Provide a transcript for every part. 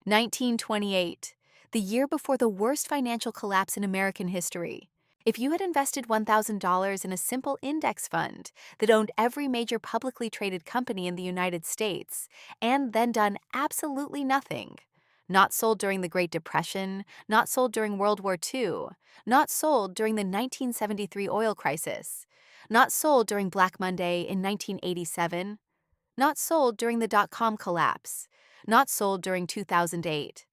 1928, the year before the worst financial collapse in American history. If you had invested $1,000 in a simple index fund that owned every major publicly traded company in the United States and then done absolutely nothing, not sold during the Great Depression, not sold during World War II, not sold during the 1973 oil crisis, not sold during Black Monday in 1987, not sold during the dot-com collapse, not sold during 2008,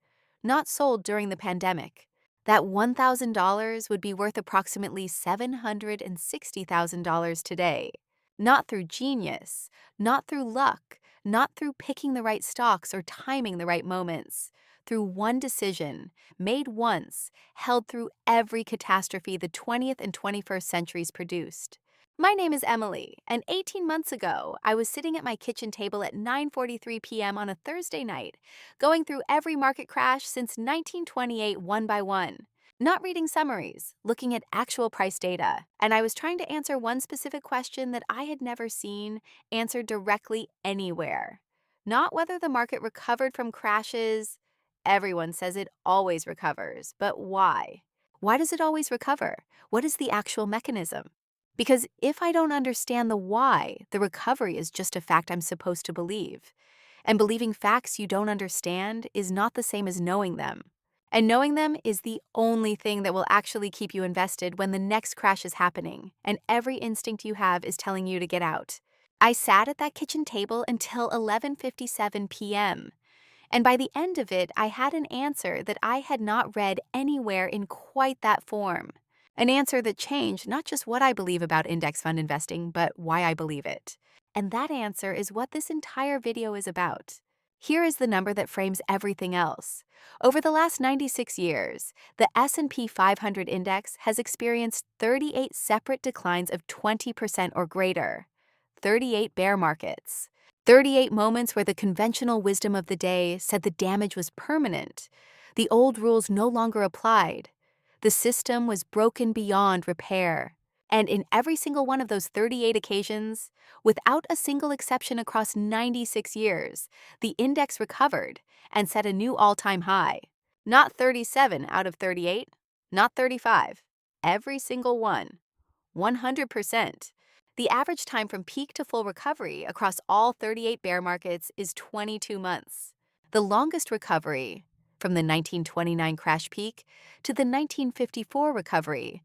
not sold during the pandemic, that $1,000 would be worth approximately $760,000 today. Not through genius, not through luck, not through picking the right stocks or timing the right moments, through one decision, made once, held through every catastrophe the 20th and 21st centuries produced. My name is Emily, and 18 months ago, I was sitting at my kitchen table at 9:43 p.m. on a Thursday night, going through every market crash since 1928 one by one. Not reading summaries, looking at actual price data, and I was trying to answer one specific question that I had never seen answered directly anywhere. Not whether the market recovered from crashes. Everyone says it always recovers, but why? Why does it always recover? What is the actual mechanism? Because if I don't understand the why, the recovery is just a fact I'm supposed to believe. And believing facts you don't understand is not the same as knowing them. And knowing them is the only thing that will actually keep you invested when the next crash is happening and every instinct you have is telling you to get out. I sat at that kitchen table until 11:57 p.m. And by the end of it, I had an answer that I had not read anywhere in quite that form. An answer that changed not just what I believe about index fund investing, but why I believe it. And that answer is what this entire video is about. Here is the number that frames everything else. Over the last 96 years, the S&P 500 index has experienced 38 separate declines of 20% or greater, 38 bear markets, 38 moments where the conventional wisdom of the day said the damage was permanent, the old rules no longer applied, the system was broken beyond repair. And in every single one of those 38 occasions, without a single exception across 96 years, the index recovered and set a new all-time high. Not 37 out of 38, not 35. Every single one. 100%. The average time from peak to full recovery across all 38 bear markets is 22 months. The longest recovery, from the 1929 crash peak to the 1954 recovery,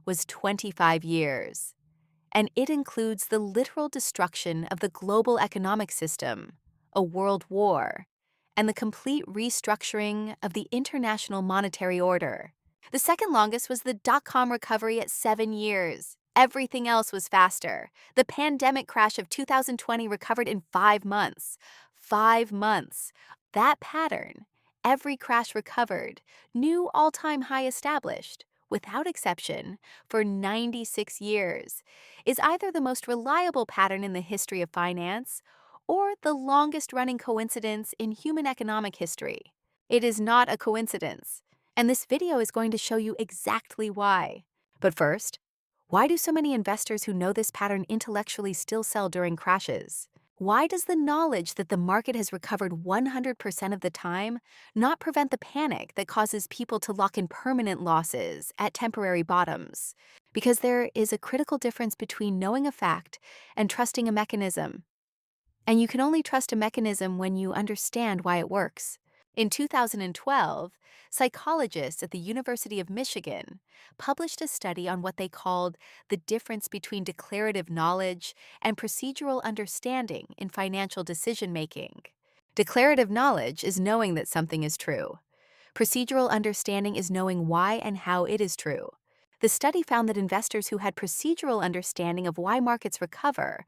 was 25 years. And it includes the literal destruction of the global economic system, a world war, and the complete restructuring of the international monetary order. The second longest was the dot-com recovery at 7 years. Everything else was faster. The pandemic crash of 2020 recovered in 5 months. 5 months. That pattern, every crash recovered, new all-time high established, without exception, for 96 years, is either the most reliable pattern in the history of finance or the longest-running coincidence in human economic history. It is not a coincidence, and this video is going to show you exactly why. But first, why do so many investors who know this pattern intellectually still sell during crashes? Why does the knowledge that the market has recovered 100% of the time not prevent the panic that causes people to lock in permanent losses at temporary bottoms? Because there is a critical difference between knowing a fact and trusting a mechanism. And you can only trust a mechanism when you understand why it works. In 2012, psychologists at the University of Michigan published a study on what they called the difference between declarative knowledge and procedural understanding in financial decision-making. Declarative knowledge is knowing that something is true. Procedural understanding is knowing why and how it is true. The study found that investors who had procedural understanding of why markets recover,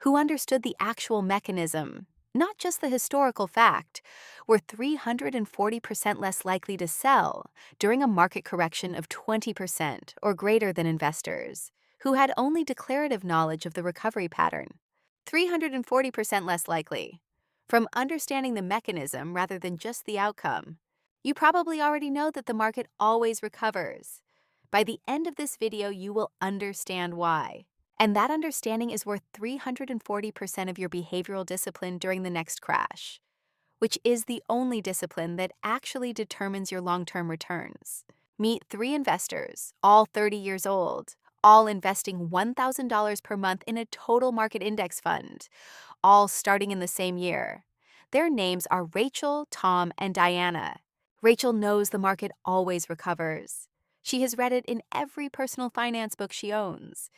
who understood the actual mechanism, not just the historical fact, were 340% less likely to sell during a market correction of 20% or greater than investors who had only declarative knowledge of the recovery pattern. 340% less likely. From understanding the mechanism rather than just the outcome. You probably already know that the market always recovers. By the end of this video, you will understand why. And that understanding is worth 340% of your behavioral discipline during the next crash. which is the only discipline that actually determines your long-term returns. Meet three investors, all 30 years old, all investing $1,000 per month in a total market index fund, all starting in the same year. Their names are Rachel, Tom, and Diana. Rachel knows the market always recovers. She has read it in every personal finance book she owns.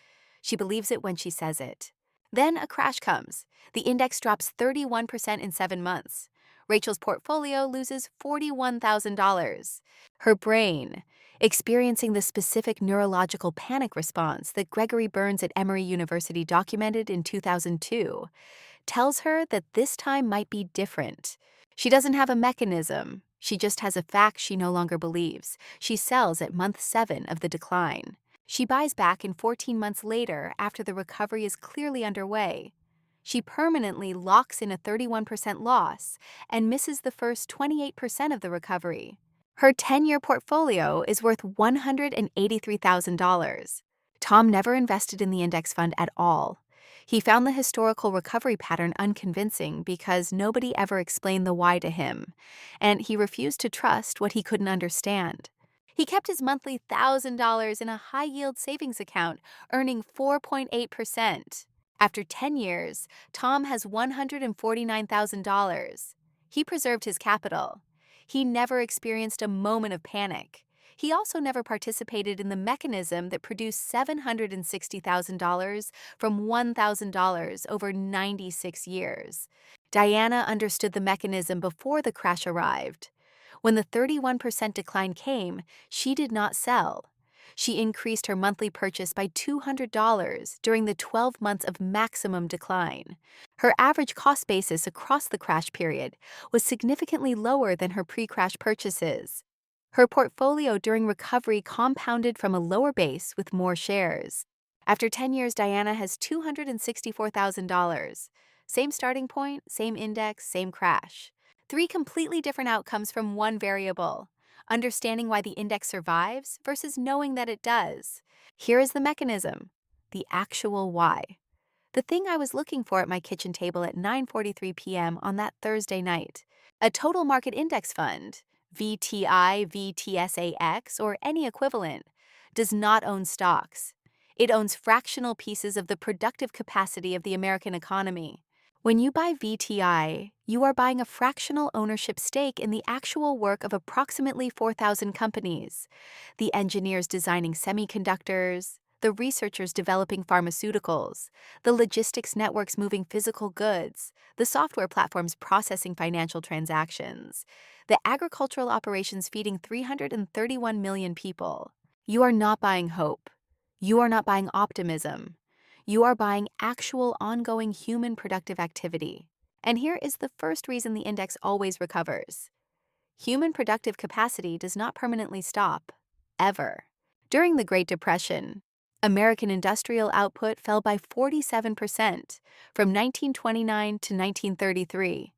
She believes it when she says it. Then a crash comes. The index drops 31% in 7 months. Rachel's portfolio loses $41,000. Her brain, experiencing the specific neurological panic response that Gregory Burns at Emory University documented in 2002, tells her that this time might be different. She doesn't have a mechanism. She just has a fact she no longer believes. She sells at month 7 of the decline. She buys back in 14 months later after the recovery is clearly underway. She permanently locks in a 31% loss and misses the first 28% of the recovery. Her 10-year portfolio is worth $183,000. Tom never invested in the index fund at all. He found the historical recovery pattern unconvincing because nobody ever explained the why to him, and he refused to trust what he couldn't understand. He kept his monthly $1,000 in a high-yield savings account, earning 4.8%. After 10 years, Tom has $149,000. He preserved his capital. He never experienced a moment of panic. He also never participated in the mechanism that produced $760,000 from $1,000 over 96 years. Diana understood the mechanism before the crash arrived. When the 31% decline came, she did not sell. She increased her monthly purchase by $200 during the 12 months of maximum decline. Her average cost basis across the crash period was significantly lower than her pre-crash purchases. Her portfolio during recovery compounded from a lower base with more shares. After 10 years, Diana has $264,000. Same starting point, same index, same crash. Three completely different outcomes from one variable: understanding why the index survives versus knowing that it does. Here is the mechanism, the actual why. The thing I was looking for at my kitchen table at 9:43 p.m. on that Thursday night. A total market index fund, VTI, VTSAX, or any equivalent, does not own stocks. It owns fractional pieces of the productive capacity of the American economy. When you buy VTI, you are buying a fractional ownership stake in the actual work of approximately 4,000 companies: the engineers designing semiconductors, the researchers developing pharmaceuticals, the logistics networks moving physical goods, the software platforms processing financial transactions, the agricultural operations feeding 331 million people. You are not buying hope. You are not buying optimism. You are buying actual ongoing human productive activity. And here is the first reason the index always recovers. Human productive capacity does not permanently stop, ever. During the Great Depression, American industrial output fell by 47% from 1929 to 1933.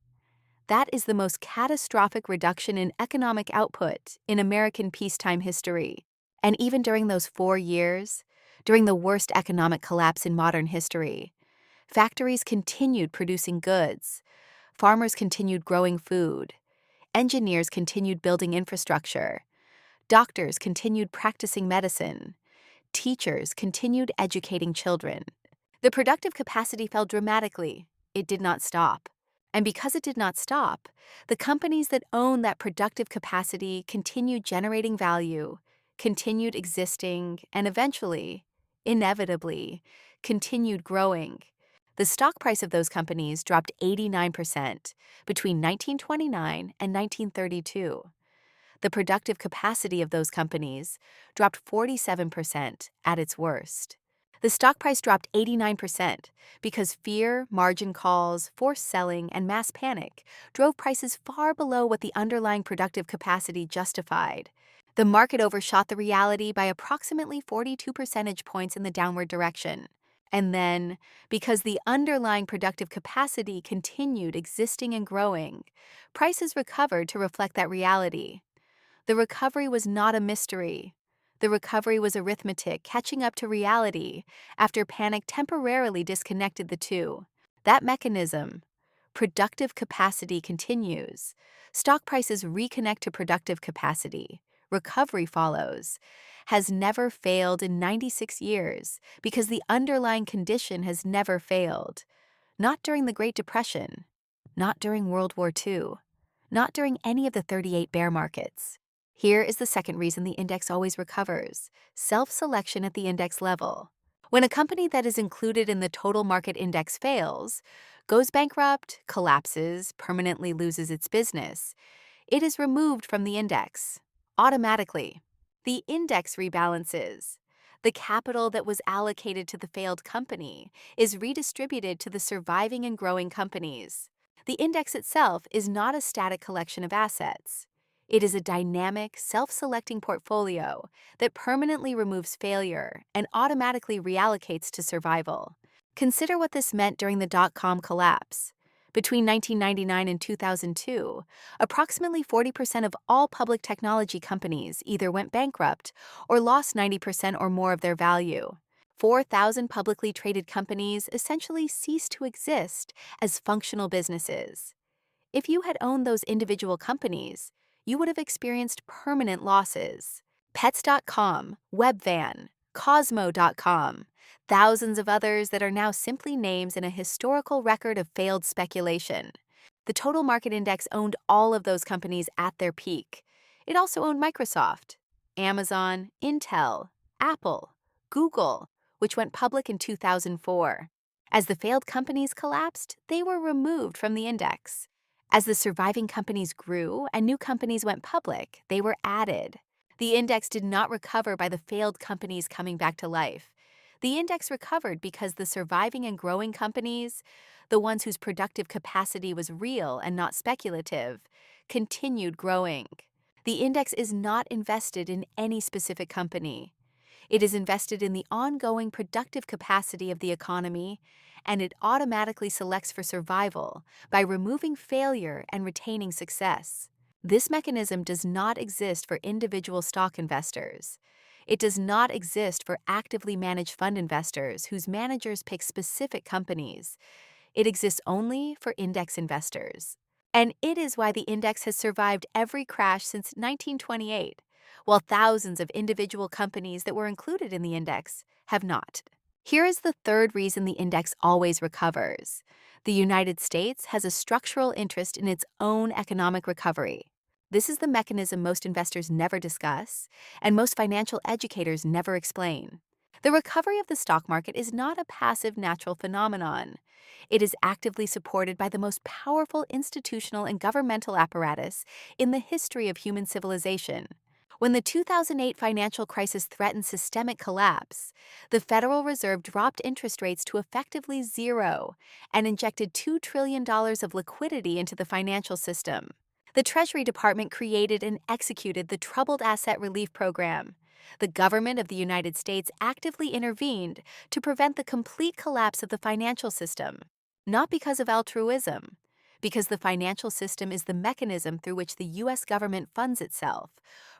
That is the most catastrophic reduction in economic output in American peacetime history. And even during those 4 years, during the worst economic collapse in modern history, factories continued producing goods, farmers continued growing food, engineers continued building infrastructure, doctors continued practicing medicine, teachers continued educating children. The productive capacity fell dramatically. It did not stop. And because it did not stop, the companies that own that productive capacity continued generating value, continued existing, and eventually, inevitably, continued growing. The stock price of those companies dropped 89% between 1929 and 1932. The productive capacity of those companies dropped 47% at its worst. The stock price dropped 89% because fear, margin calls, forced selling, and mass panic drove prices far below what the underlying productive capacity justified. The market overshot the reality by approximately 42 percentage points in the downward direction. And then, because the underlying productive capacity continued existing and growing, prices recovered to reflect that reality. The recovery was not a mystery. The recovery was arithmetic catching up to reality after panic temporarily disconnected the two. That mechanism, Productive capacity continues. Stock prices reconnect to productive capacity. Recovery follows. Has never failed in 96 years because the underlying condition has never failed. Not during the Great Depression. Not during World War II. Not during any of the 38 bear markets. Here is the second reason the index always recovers: self-selection at the index level. When a company that is included in the total market index fails, goes bankrupt, collapses, permanently loses its business, it is removed from the index automatically. The index rebalances. The capital that was allocated to the failed company is redistributed to the surviving and growing companies. The index itself is not a static collection of assets. It is a dynamic, self-selecting portfolio that permanently removes failure and automatically reallocates to survival. Consider what this meant during the dot-com collapse. Between 1999 and 2002, approximately 40% of all public technology companies either went bankrupt or lost 90% or more of their value. 4,000 publicly traded companies essentially ceased to exist as functional businesses. If you had owned those individual companies, you would have experienced permanent losses. Pets.com, Webvan, Cosmo.com, thousands of others that are now simply names in a historical record of failed speculation. The total market index owned all of those companies at their peak. It also owned Microsoft, Amazon, Intel, Apple, Google, which went public in 2004. As the failed companies collapsed, they were removed from the index. As the surviving companies grew and new companies went public, they were added. The index did not recover by the failed companies coming back to life. The index recovered because the surviving and growing companies, the ones whose productive capacity was real and not speculative, continued growing. The index is not invested in any specific company. It is invested in the ongoing productive capacity of the economy, and it automatically selects for survival by removing failure and retaining success. This mechanism does not exist for individual stock investors. It does not exist for actively managed fund investors whose managers pick specific companies. It exists only for index investors. And it is why the index has survived every crash since 1928, while thousands of individual companies that were included in the index have not. Here is the third reason the index always recovers. The United States has a structural interest in its own economic recovery. This is the mechanism most investors never discuss, and most financial educators never explain. The recovery of the stock market is not a passive natural phenomenon. It is actively supported by the most powerful institutional and governmental apparatus in the history of human civilization. When the 2008 financial crisis threatened systemic collapse, the Federal Reserve dropped interest rates to effectively zero and injected $2 trillion of liquidity into the financial system. The Treasury Department created and executed the Troubled Asset Relief Program. The government of the United States actively intervened to prevent the complete collapse of the financial system, not because of altruism, because the financial system is the mechanism through which the U.S. government funds itself,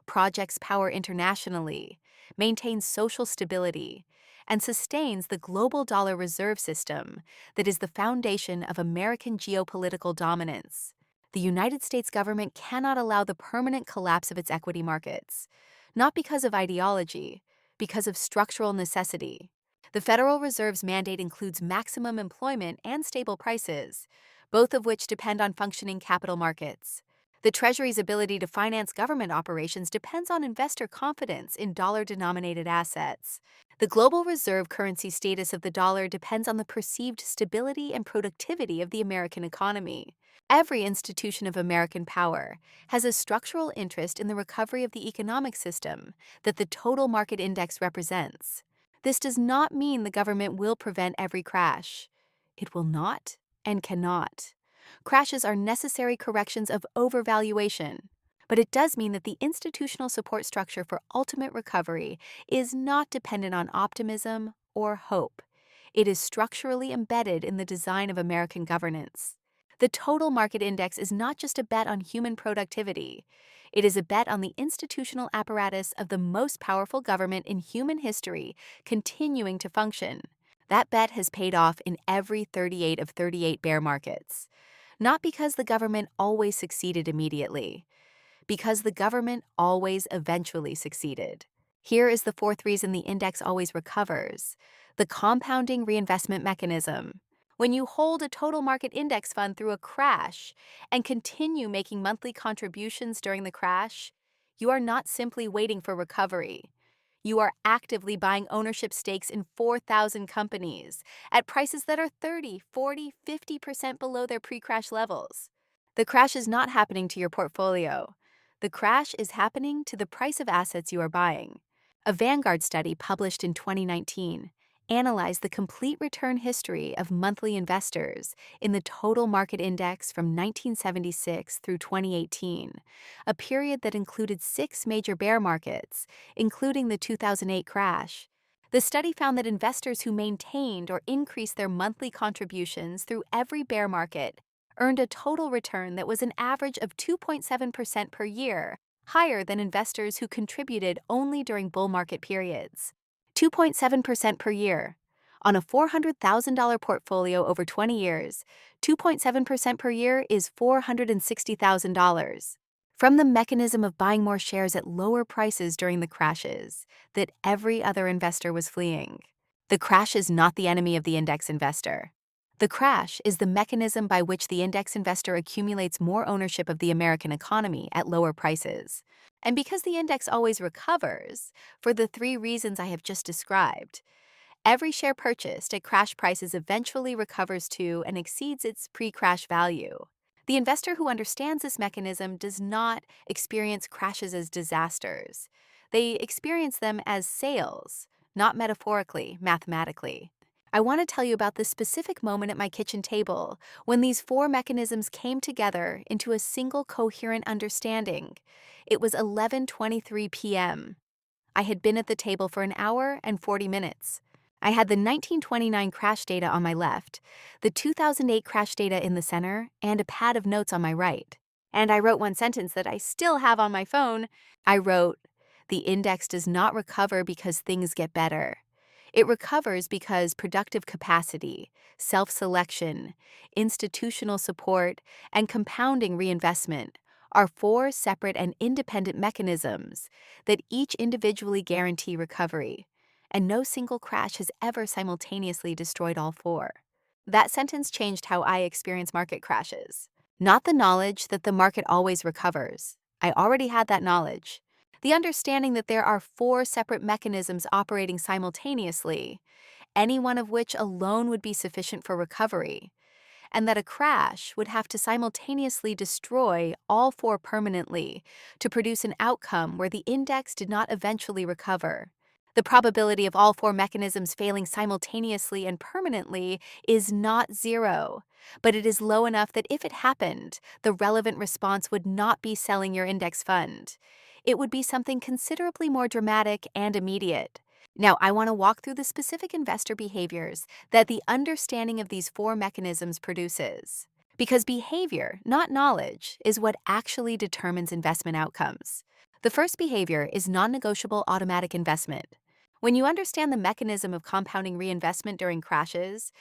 projects power internationally, maintains social stability, and sustains the global dollar reserve system that is the foundation of American geopolitical dominance. The United States government cannot allow the permanent collapse of its equity markets, not because of ideology, because of structural necessity. The Federal Reserve's mandate includes maximum employment and stable prices, both of which depend on functioning capital markets. The Treasury's ability to finance government operations depends on investor confidence in dollar-denominated assets. The global reserve currency status of the dollar depends on the perceived stability and productivity of the American economy. Every institution of American power has a structural interest in the recovery of the economic system that the total market index represents. This does not mean the government will prevent every crash. It will not and cannot. Crashes are necessary corrections of overvaluation, but it does mean that the institutional support structure for ultimate recovery is not dependent on optimism or hope. It is structurally embedded in the design of American governance. The total market index is not just a bet on human productivity. It is a bet on the institutional apparatus of the most powerful government in human history continuing to function. That bet has paid off in every 38 of 38 bear markets. Not because the government always succeeded immediately, because the government always eventually succeeded. Here is the fourth reason the index always recovers: the compounding reinvestment mechanism. When you hold a total market index fund through a crash and continue making monthly contributions during the crash, you are not simply waiting for recovery. You are actively buying ownership stakes in 4,000 companies at prices that are 30, 40, 50% below their pre-crash levels. The crash is not happening to your portfolio. The crash is happening to the price of assets you are buying. A Vanguard study published in 2019 analyzed the complete return history of monthly investors in the total market index from 1976 through 2018, a period that included 6 major bear markets, including the 2008 crash. The study found that investors who maintained or increased their monthly contributions through every bear market earned a total return that was an average of 2.7% per year, higher than investors who contributed only during bull market periods. 2.7% per year. On a $400,000 portfolio over 20 years, 2.7% per year is $460,000. From the mechanism of buying more shares at lower prices during the crashes that every other investor was fleeing. The crash is not the enemy of the index investor. The crash is the mechanism by which the index investor accumulates more ownership of the American economy at lower prices. And because the index always recovers, for the 3 reasons I have just described, every share purchased at crash prices eventually recovers to and exceeds its pre-crash value. The investor who understands this mechanism does not experience crashes as disasters. They experience them as sales, not metaphorically, mathematically. I want to tell you about the specific moment at my kitchen table when these 4 mechanisms came together into a single coherent understanding. It was 11:23 p.m. I had been at the table for an hour and 40 minutes. I had the 1929 crash data on my left, the 2008 crash data in the center, and a pad of notes on my right. And I wrote one sentence that I still have on my phone. I wrote, "The index does not recover because things get better. It recovers because productive capacity, self-selection, institutional support, and compounding reinvestment are 4 separate and independent mechanisms that each individually guarantee recovery, and no single crash has ever simultaneously destroyed all 4." That sentence changed how I experience market crashes. Not the knowledge that the market always recovers. I already had that knowledge. The understanding that there are 4 separate mechanisms operating simultaneously, any one of which alone would be sufficient for recovery, and that a crash would have to simultaneously destroy all 4 permanently to produce an outcome where the index did not eventually recover. The probability of all 4 mechanisms failing simultaneously and permanently is not 0, but it is low enough that if it happened, the relevant response would not be selling your index fund. It would be something considerably more dramatic and immediate. Now, I want to walk through the specific investor behaviors that the understanding of these 4 mechanisms produces. Because behavior, not knowledge, is what actually determines investment outcomes. The first behavior is non-negotiable automatic investment. When you understand the mechanism of compounding reinvestment during crashes,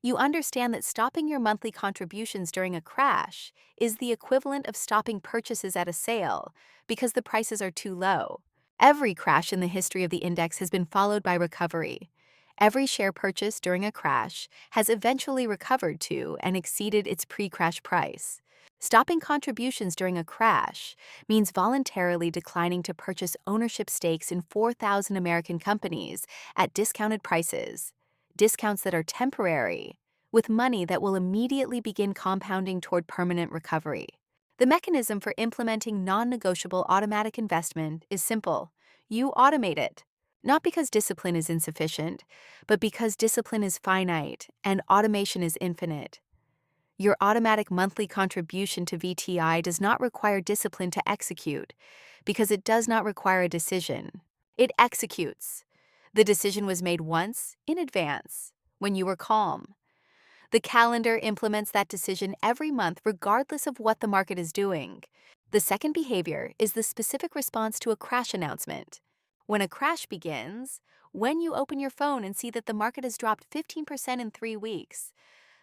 you understand that stopping your monthly contributions during a crash is the equivalent of stopping purchases at a sale because the prices are too low. Every crash in the history of the index has been followed by recovery. Every share purchased during a crash has eventually recovered to and exceeded its pre-crash price. Stopping contributions during a crash means voluntarily declining to purchase ownership stakes in 4,000 American companies at discounted prices, discounts that are temporary, with money that will immediately begin compounding toward permanent recovery. The mechanism for implementing non-negotiable automatic investment is simple. You automate it. Not because discipline is insufficient, but because discipline is finite and automation is infinite. Your automatic monthly contribution to VTI does not require discipline to execute because it does not require a decision. It executes. The decision was made once, in advance, when you were calm. The calendar implements that decision every month regardless of what the market is doing. The second behavior is the specific response to a crash announcement. When a crash begins, when you open your phone and see that the market has dropped 15% in 3 weeks,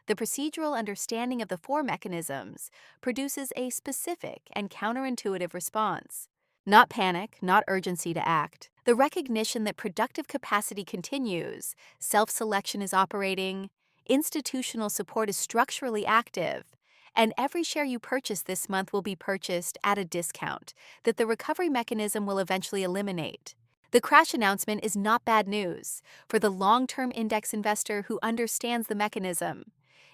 The procedural understanding of the four mechanisms produces a specific and counterintuitive response. Not panic, not urgency to act. The recognition that productive capacity continues, self selection is operating, institutional support is structurally active, and every share you purchase this month will be purchased at a discount that the recovery mechanism will eventually eliminate. The crash announcement is not bad news for the long term index investor who understands the mechanism.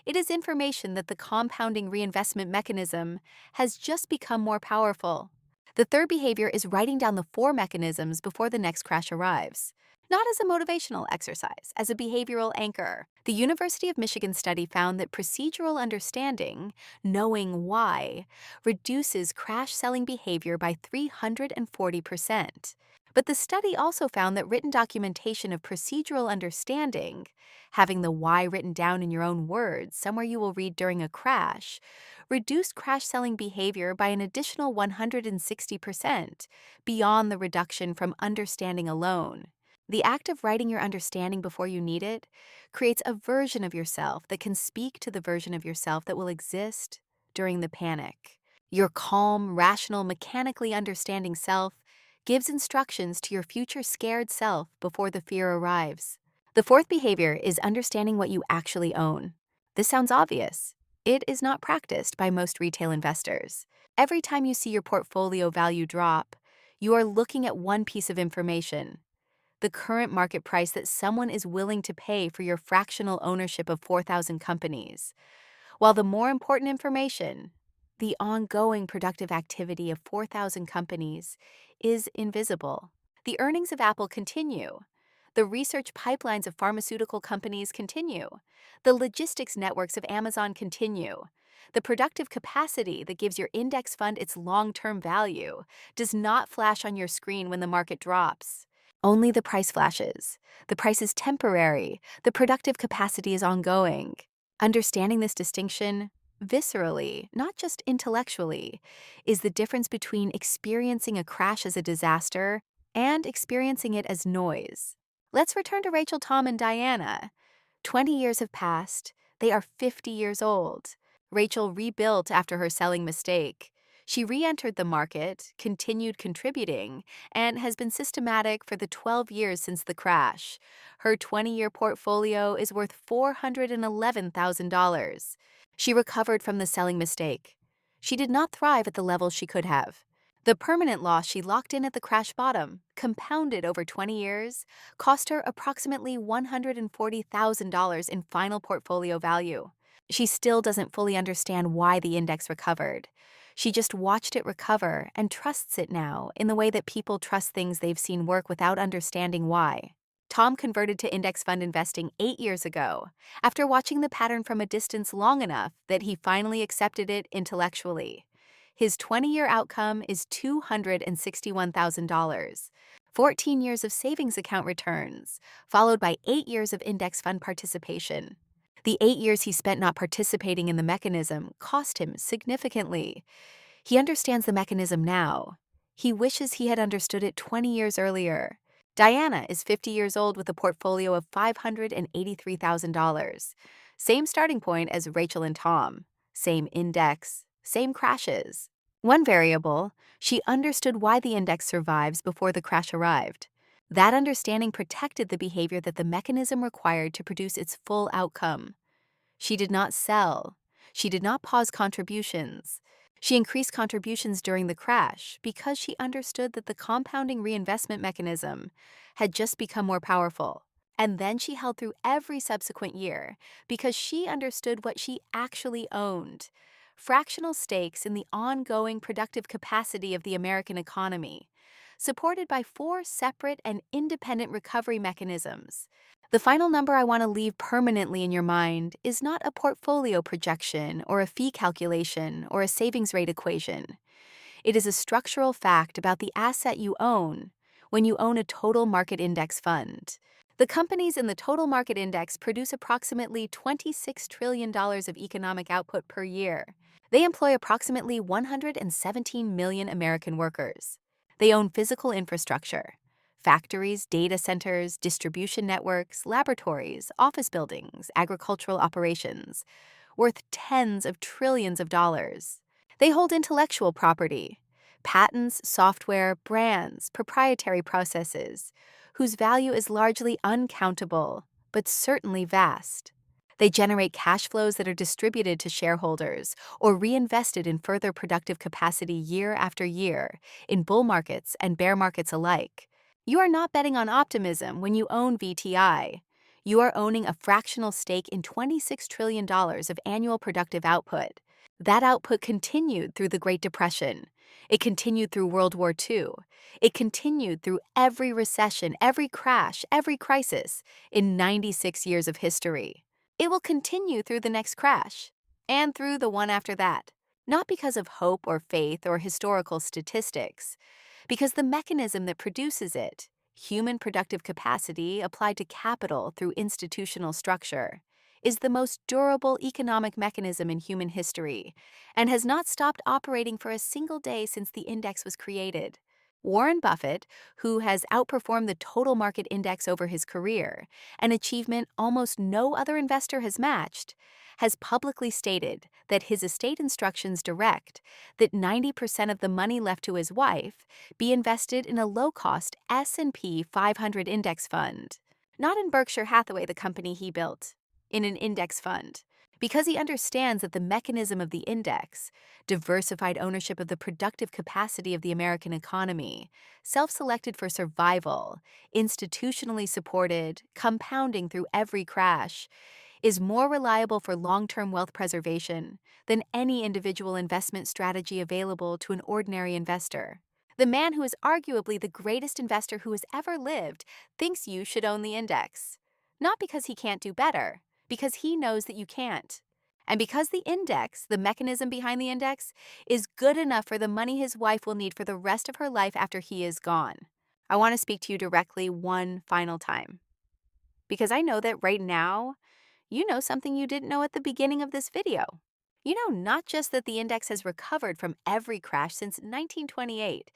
It is information that the compounding reinvestment mechanism has just become more powerful. The third behavior is writing down the four mechanisms before the next crash arrives. Not as a motivational exercise, as a behavioral anchor. The University of Michigan study found that procedural understanding, knowing why, reduces crash selling behavior by 340%. But the study also found that written documentation of procedural understanding, having the why written down in your own words, somewhere you will read during a crash, reduced crash selling behavior by an additional 160% beyond the reduction from understanding alone. The act of writing your understanding before you need it creates a version of yourself that can speak to the version of yourself that will exist during the panic. Your calm, rational, mechanically understanding self gives instructions to your future scared self before the fear arrives. The fourth behavior is understanding what you actually own. This sounds obvious. It is not practiced by most retail investors. Every time you see your portfolio value drop, you are looking at one piece of information: the current market price that someone is willing to pay for your fractional ownership of 4,000 companies. While the more important information, the ongoing productive activity of 4,000 companies, is invisible. The earnings of Apple continue. The research pipelines of pharmaceutical companies continue. The logistics networks of Amazon continue. The productive capacity that gives your index fund its long-term value does not flash on your screen when the market drops. Only the price flashes. The price is temporary. The productive capacity is ongoing. Understanding this distinction, viscerally, not just intellectually, is the difference between experiencing a crash as a disaster and experiencing it as noise. Let's return to Rachel, Tom, and Diana. 20 years have passed. They are 50 years old. Rachel rebuilt after her selling mistake. She re-entered the market, continued contributing, and has been systematic for the 12 years since the crash. Her 20-year portfolio is worth $411,000. She recovered from the selling mistake. She did not thrive at the level she could have. The permanent loss she locked in at the crash bottom, compounded over 20 years, cost her approximately $140,000 in final portfolio value. She still doesn't fully understand why the index recovered. She just watched it recover and trusts it now in the way that people trust things they've seen work without understanding why. Tom converted to index fund investing 8 years ago, after watching the pattern from a distance long enough that he finally accepted it intellectually. His 20-year outcome is $261,000, 14 years of savings account returns, followed by 8 years of index fund participation. The 8 years he spent not participating in the mechanism cost him significantly. He understands the mechanism now. He wishes he had understood it 20 years earlier. Diana is 50 years old with a portfolio of $583,000. Same starting point as Rachel and Tom. Same index, same crashes. One variable, she understood why the index survives before the crash arrived. That understanding protected the behavior that the mechanism required to produce its full outcome. She did not sell. She did not pause contributions. She increased contributions during the crash because she understood that the compounding reinvestment mechanism had just become more powerful. And then she held through every subsequent year because she understood what she actually owned: fractional stakes in the ongoing productive capacity of the American economy, supported by 4 separate and independent recovery mechanisms. The final number I want to leave permanently in your mind is not a portfolio projection or a fee calculation or a savings rate equation. It is a structural fact about the asset you own when you own a total market index fund. The companies in the total market index produce approximately $26 trillion of economic output per year. They employ approximately 117 million American workers. They own physical infrastructure, Factories, data centers, distribution networks, laboratories, office buildings, agricultural operations, worth tens of trillions of dollars. They hold intellectual property, patents, software, brands, proprietary processes, whose value is largely uncountable, but certainly vast. They generate cash flows that are distributed to shareholders or reinvested in further productive capacity year after year, in bull markets and bear markets alike. You are not betting on optimism when you own VTI. You are owning a fractional stake in $26 trillion of annual productive output. That output continued through the Great Depression. It continued through World War II. It continued through every recession, every crash, every crisis in 96 years of history. It will continue through the next crash and through the one after that, not because of hope or faith or historical statistics, because the mechanism that produces it, human productive capacity applied to capital through institutional structure, is the most durable economic mechanism in human history and has not stopped operating for a single day since the index was created. Warren Buffett, who has outperformed the total market index over his career, an achievement almost no other investor has matched, has publicly stated that his estate instructions direct that 90% of the money left to his wife be invested in a low-cost S&P 500 index fund, not in Berkshire Hathaway, the company he built, in an index fund, because he understands that the mechanism of the index, diversified ownership of the productive capacity of the American economy, self-selected for survival, institutionally supported, compounding through every crash, is more reliable for long-term wealth preservation than any individual investment strategy available to an ordinary investor. The man who is arguably the greatest investor who has ever lived thinks you should own the index. Not because he can't do better, because he knows that you can't. And because the index, the mechanism behind the index, is good enough for the money his wife will need for the rest of her life after he is gone. I want to speak to you directly one final time. Because I know that right now, you know something you didn't know at the beginning of this video. You know not just that the index has recovered from every crash since 1928.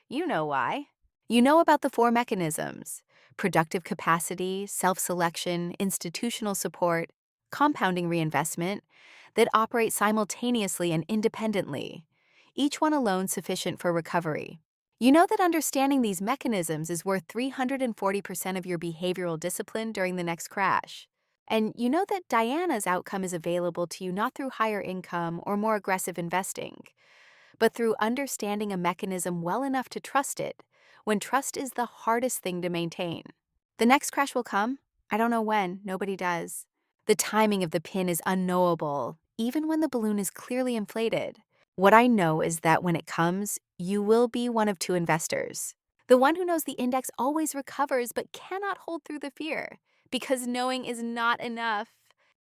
You know why. You know about the four mechanisms: productive capacity, self-selection, institutional support, compounding reinvestment, that operate simultaneously and independently, each one alone sufficient for recovery. You know that understanding these mechanisms is worth 340% of your behavioral discipline during the next crash. And you know that Diana's outcome is available to you not through higher income or more aggressive investing, but through understanding a mechanism well enough to trust it, when trust is the hardest thing to maintain. The next crash will come. I don't know when, nobody does. The timing of the pin is unknowable, even when the balloon is clearly inflated. What I know is that when it comes, you will be one of two investors. The one who knows the index always recovers but cannot hold through the fear, because knowing is not enough.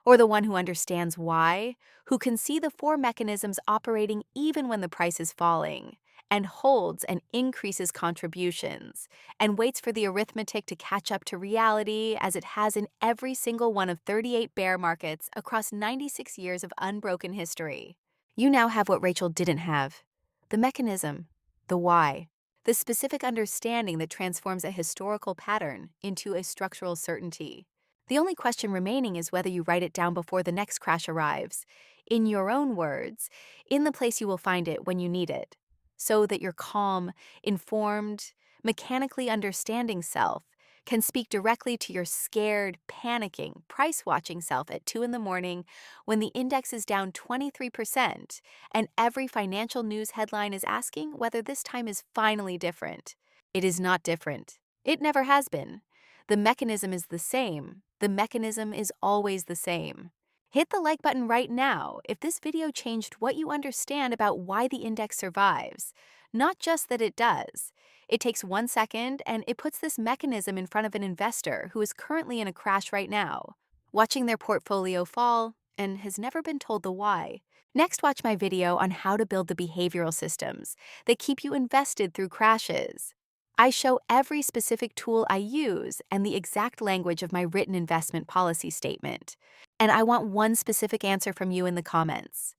Or the one who understands why, who can see the four mechanisms operating even when the price is falling, and holds and increases contributions, and waits for the arithmetic to catch up to reality as it has in every single one of 38 bear markets across 96 years of unbroken history. You now have what Rachel didn't have: the mechanism, the why, the specific understanding that transforms a historical pattern into a structural certainty. The only question remaining is whether you write it down before the next crash arrives, in your own words, in the place you will find it when you need it, so that your calm, informed, mechanically understanding self can speak directly to your scared, panicking, price-watching self at 2 in the morning when the index is down 23% and every financial news headline is asking whether this time is finally different. It is not different. It never has been. The mechanism is the same. The mechanism is always the same. Hit the like button right now if this video changed what you understand about why the index survives. Not just that it does. It takes 1 second and it puts this mechanism in front of an investor who is currently in a crash right now, watching their portfolio fall and has never been told the why. Next, watch my video on how to build the behavioral systems that keep you invested through crashes. I show every specific tool I use and the exact language of my written investment policy statement. And I want one specific answer from you in the comments.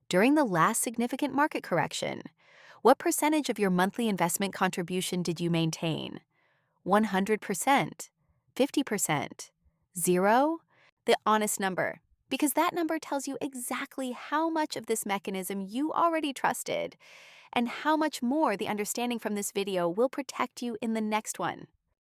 During the last significant market correction, what percentage of your monthly investment contribution did you maintain? 100%, 50%, 0, the honest number, because that number tells you exactly how much of this mechanism you already trusted and how much more the understanding from this video will protect you in the next one.